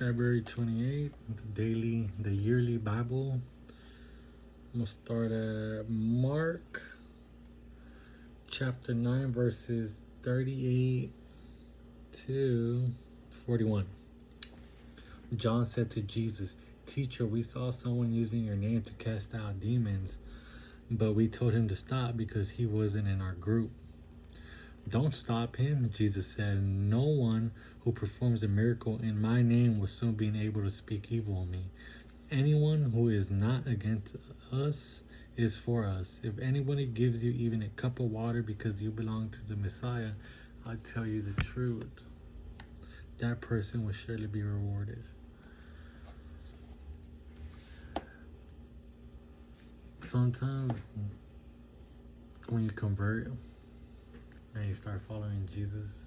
February 28th, the yearly Bible. I'm gonna start at Mark chapter 9, verses 38 to 41. John said to Jesus, "Teacher, we saw someone using your name to cast out demons, but we told him to stop because he wasn't in our group." "Don't stop him," Jesus said. "No one who performs a miracle in my name will soon be able to speak evil of me. Anyone who is not against us is for us. If anybody gives you even a cup of water because you belong to the Messiah, I tell you the truth, that person will surely be rewarded." Sometimes when you convert and you start following Jesus,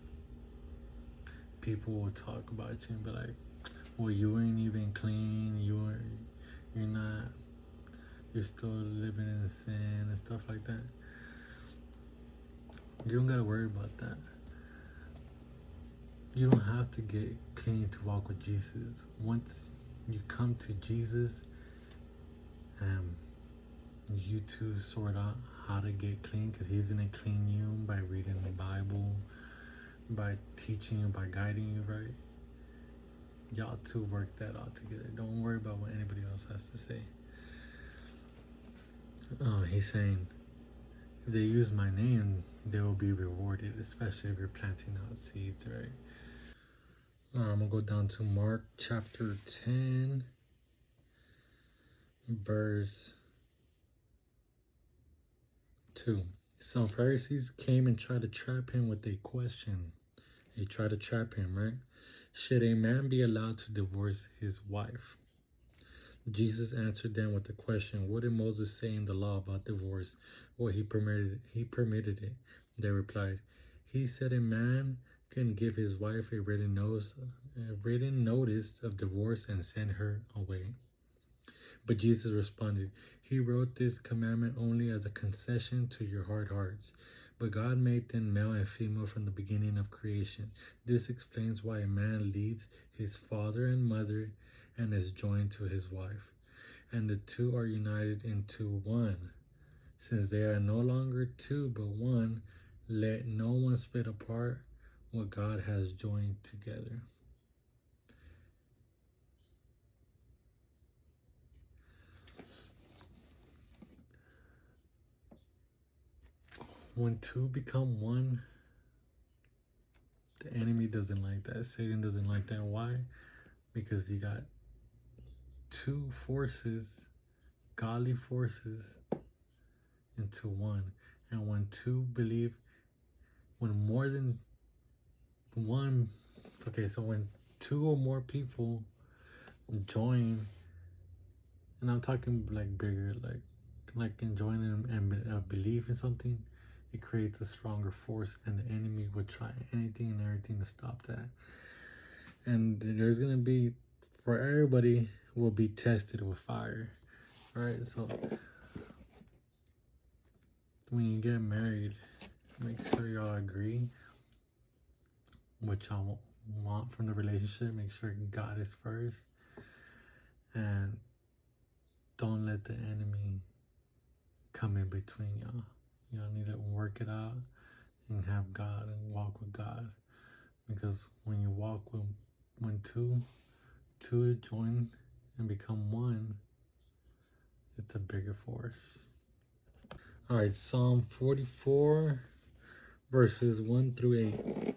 people will talk about you and be like, "Well, you ain't even clean. You're not. You're still living in sin," and stuff like that. You don't gotta worry about that. You don't have to get clean to walk with Jesus. Once you come to Jesus, you two sort out how to get clean, because he's gonna clean you by reading the Bible, by teaching you, by guiding you right. Y'all two work that out together. Don't worry about what anybody else has to say. He's saying, if they use my name, they will be rewarded, especially if you're planting out seeds, right? I'm gonna go down to Mark chapter 10, verse 2. Some Pharisees came and tried to trap him with a question. They tried to trap him, right? Should a man be allowed to divorce his wife? Jesus answered them with the question, "What did Moses say in the law about divorce?" "Well, he permitted it." They replied. "He said a man can give his wife a written notice of divorce and send her away." But Jesus responded, "He wrote this commandment only as a concession to your hard hearts. But God made them male and female from the beginning of creation. This explains why a man leaves his father and mother and is joined to his wife, and the two are united into one. Since they are no longer two but one, let no one split apart what God has joined together." When two become one, the enemy doesn't like that. Satan doesn't like that. Why? Because you got two forces, godly forces, into one. And when when more than one, so when two or more people join, and I'm talking like bigger, like in joining and believe in something, it creates a stronger force, and the enemy would try anything and everything to stop that. And there's gonna be, for everybody, will be tested with fire, right? So when you get married, make sure y'all agree what y'all want from the relationship. Make sure God is first, and don't let the enemy come in between y'all. Y'all need to work it out and have God and walk with God, because when you walk with, when two join and become one, it's a bigger force. All right, Psalm 44, verses 1 through 8.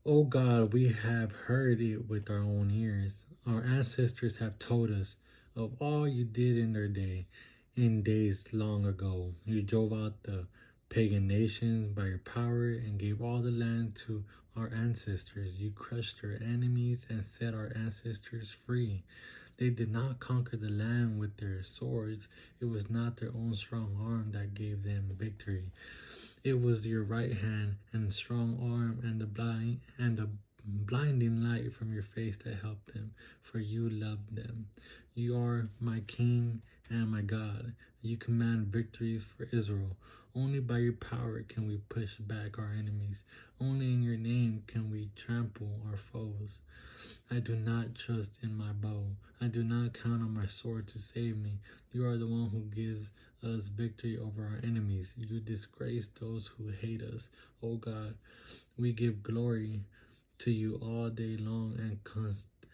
"O God, we have heard it with our own ears. Our ancestors have told us of all you did in their day. In days long ago, you drove out the pagan nations by your power and gave all the land to our ancestors. You crushed their enemies and set our ancestors free. They did not conquer the land with their swords. It was not their own strong arm that gave them victory. It was your right hand and strong arm and the blinding light from your face that helped them, for you loved them. You are my King and my God. You command victories for Israel. Only by your power can we push back our enemies. Only in your name can we trample our foes. I do not trust in my bow. I do not count on my sword to save me. You are the one who gives us victory over our enemies. You disgrace those who hate us. O God, we give glory to you all day long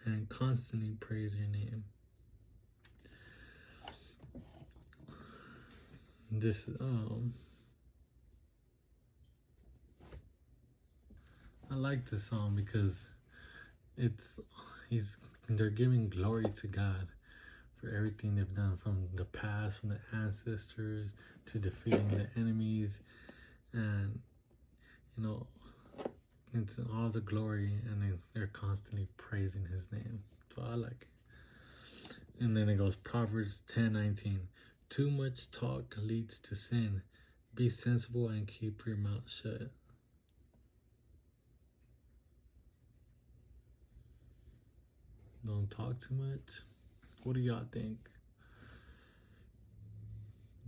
and constantly praise your name. This I like this song because it's they're giving glory to God for everything they've done, from the past, from the ancestors, to defeating the enemies, and you know, it's all the glory, and they're constantly praising his name. So I like it. And then it goes Proverbs 10:19. Too much talk leads to sin. Be sensible and keep your mouth shut. Don't talk too much. What do y'all think?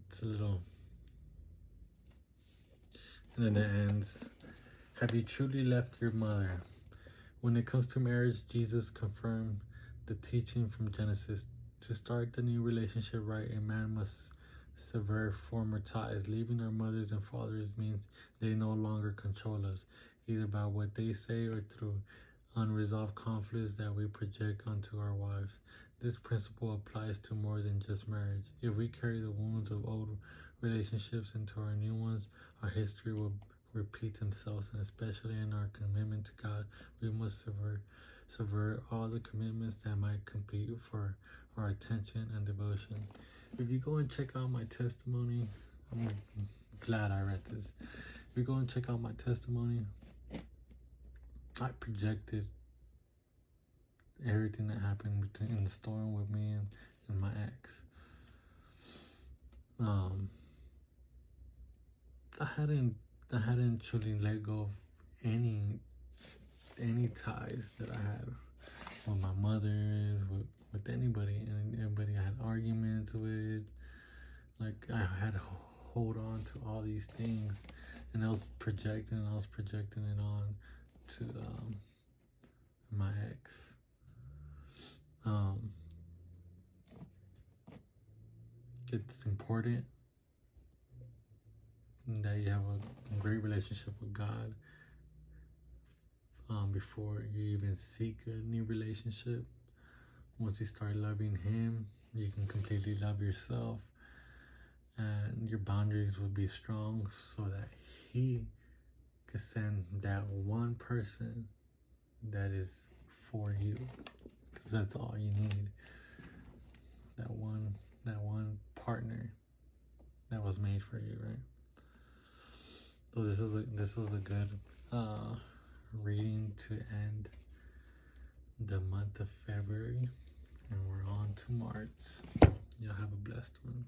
It's a little. And then it ends. Have you truly left your mother? When it comes to marriage, Jesus confirmed the teaching from Genesis. To start the new relationship right, a man must sever former ties. Leaving our mothers and fathers means they no longer control us, either by what they say or through unresolved conflicts that we project onto our wives. This principle applies to more than just marriage. If we carry the wounds of old relationships into our new ones, our history will repeat themselves, and especially in our commitment to God, we must subvert all the commitments that might compete for our attention and devotion. If you go and check out my testimony, I'm glad I read this. If you go and check out my testimony, I projected everything that happened in the storm with me and my ex. I hadn't truly let go of any ties that I had with my mother, with anybody, and everybody I had arguments with. Like, I had to hold on to all these things, and I was projecting it on to my ex. It's important that you have a great relationship with God before you even seek a new relationship. Once you start loving him, you can completely love yourself, and your boundaries will be strong so that he could send that one person that is for you, because that's all you need. That one partner that was made for you, right? So this was a good reading to end the month of February, and we're on to March. Y'all have a blessed one.